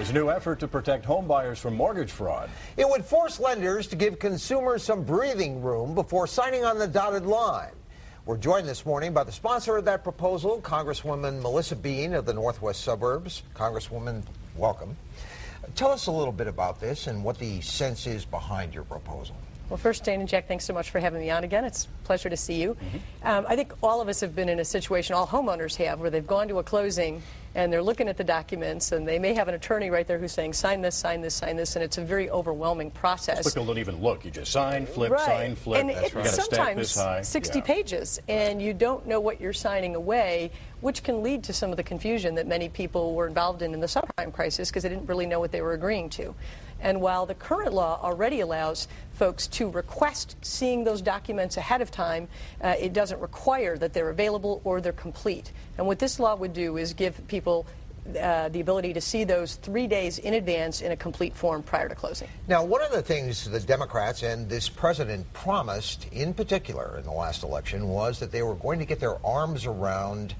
There's a new effort to protect home buyers from mortgage fraud. It would force lenders to give consumers some breathing room before signing on the dotted line. We're joined this morning by the sponsor of that proposal, Congresswoman Melissa Bean of the Northwest Suburbs. Congresswoman, welcome. Tell us a little bit about this and what the sense is behind your proposal. Well, first, Jane and Jack, thanks so much for having me on again. It's a pleasure to see you. I think all of us have been in a situation, all homeowners have, where they've gone to a closing and they're looking at the documents and they may have an attorney right there who's saying, sign this, sign this, sign this, and it's a very overwhelming process. Most people don't even look. You just sign, flip, right. sign, flip. And that's it's right. sometimes 60 pages, and you don't know what you're signing away, which can lead to some of the confusion that many people were involved in the subprime crisis because they didn't really know what they were agreeing to. And while the current law already allows folks to request seeing those documents ahead of time, it doesn't require that they're available or they're complete. And what this law would do is give people the ability to see those 3 days in advance in a complete form prior to closing. Now, one of the things the Democrats and this president promised, in particular in the last election, was that they were going to get their arms around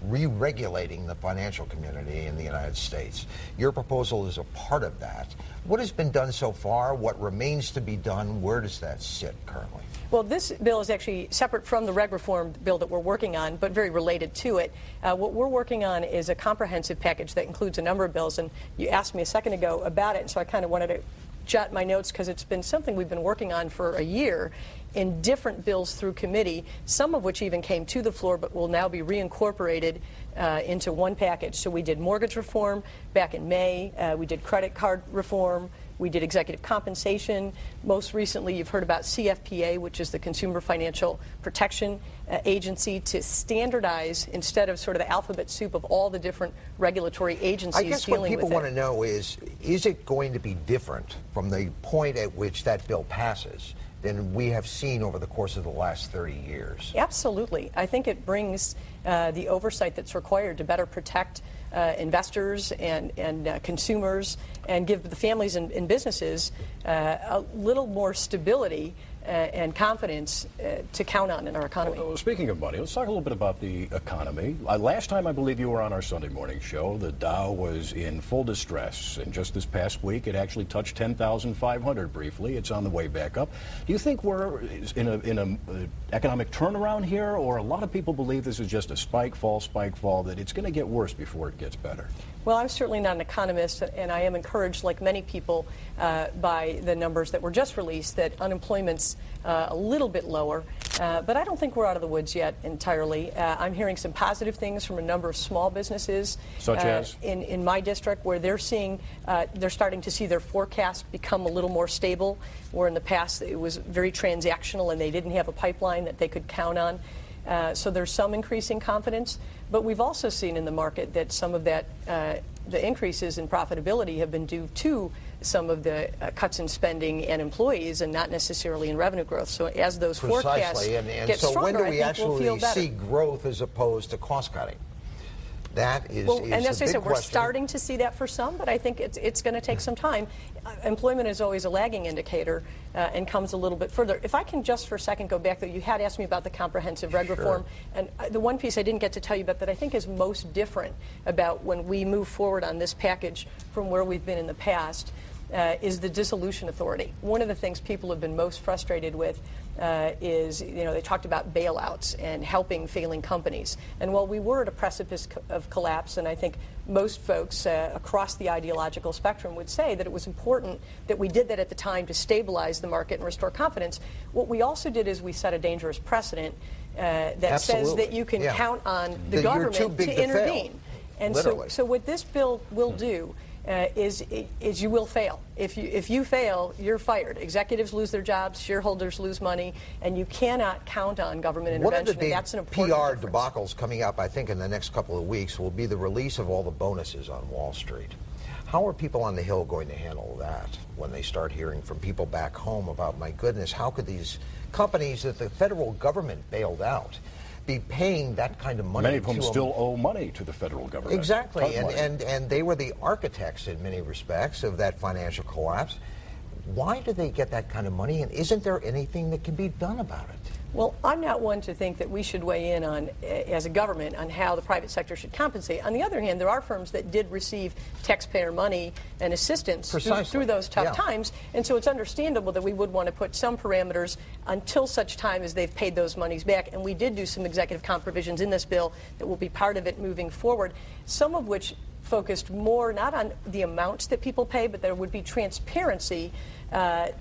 re-regulating the financial community in the United States. Your proposal is a part of that. What has been done so far? What remains to be done? Where does that sit currently? Well, this bill is actually separate from the reg reform bill that we're working on, but very related to it. What we're working on is a comprehensive package that includes a number of bills, and you asked me a second ago about it, and so I kind of wanted to jot my notes because it's been something we've been working on for a year in different bills through committee, some of which even came to the floor but will now be reincorporated into one package. So we did mortgage reform back in May, we did credit card reform, we did executive compensation. Most recently, you've heard about CFPA, which is the Consumer Financial Protection Agency, to standardize instead of sort of the alphabet soup of all the different regulatory agencies dealing with it. I guess what people want to know is it going to be different from the point at which that bill passes than we have seen over the course of the last 30 years? Absolutely. I think it brings the oversight that's required to better protect investors and consumers and give the families and businesses a little more stability and confidence to count on in our economy. Well, speaking of money, let's talk a little bit about the economy. Last time I believe you were on our Sunday morning show, the Dow was in full distress, and just this past week it actually touched 10,500 briefly. It's on the way back up. Do you think we're in an economic turnaround here, or a lot of people believe this is just a spike fall, that it's going to get worse before it gets better? Well, I'm certainly not an economist, and I am encouraged, like many people, by the numbers that were just released, that unemployment's a little bit lower. But I don't think we're out of the woods yet entirely. I'm hearing some positive things from a number of small businesses. Such as? In my district, where they're starting to see their forecast become a little more stable, where in the past it was very transactional and they didn't have a pipeline that they could count on. So there's some increasing confidence, but we've also seen in the market that some of that, the increases in profitability have been due to some of the cuts in spending and employees and not necessarily in revenue growth. So as those forecasts get so stronger, when do we I think we'll feel better. see growth as opposed to cost cutting? That is, well, and as I said, we're question. starting to see that for some, but I think it's going to take some time. Employment is always a lagging indicator and comes a little bit further. If I can just for a second go back, though, you had asked me about the comprehensive reg reform, and the one piece I didn't get to tell you about that I think is most different about when we move forward on this package from where we've been in the past is the dissolution authority. One of the things people have been most frustrated with is, they talked about bailouts and helping failing companies. And while we were at a precipice of collapse, and I think most folks across the ideological spectrum would say that it was important that we did that at the time to stabilize the market and restore confidence, what we also did is we set a dangerous precedent that says that you can count on the government to intervene. And so what this bill will do is you will fail. If you fail, you're fired. Executives lose their jobs, shareholders lose money, and you cannot count on government intervention. One of the big that's an important PR debacles coming up, I think, in the next couple of weeks will be the release of all the bonuses on Wall Street. How are people on the Hill going to handle that when they start hearing from people back home about, my goodness, how could these companies that the federal government bailed out be paying that kind of money? Many of them still owe money to the federal government. Exactly, and they were the architects in many respects of that financial collapse. Why do they get that kind of money, and isn't there anything that can be done about it? Well, I'm not one to think that we should weigh in on, as a government, on how the private sector should compensate. On the other hand, there are firms that did receive taxpayer money and assistance through those tough times, and so it's understandable that we would want to put some parameters until such time as they've paid those monies back. And we did do some executive comp provisions in this bill that will be part of it moving forward, some of which focused more not on the amounts that people pay, but there would be transparency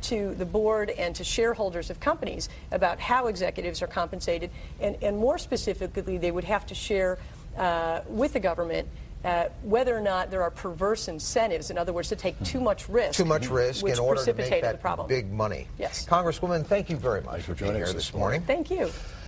to the board and to shareholders of companies about how executives are compensated, and more specifically, they would have to share with the government whether or not there are perverse incentives, in other words, to take too much risk. Too much risk in order to make that the problem. big money. Yes. Congresswoman, thank you very much for joining us this morning. Thank you.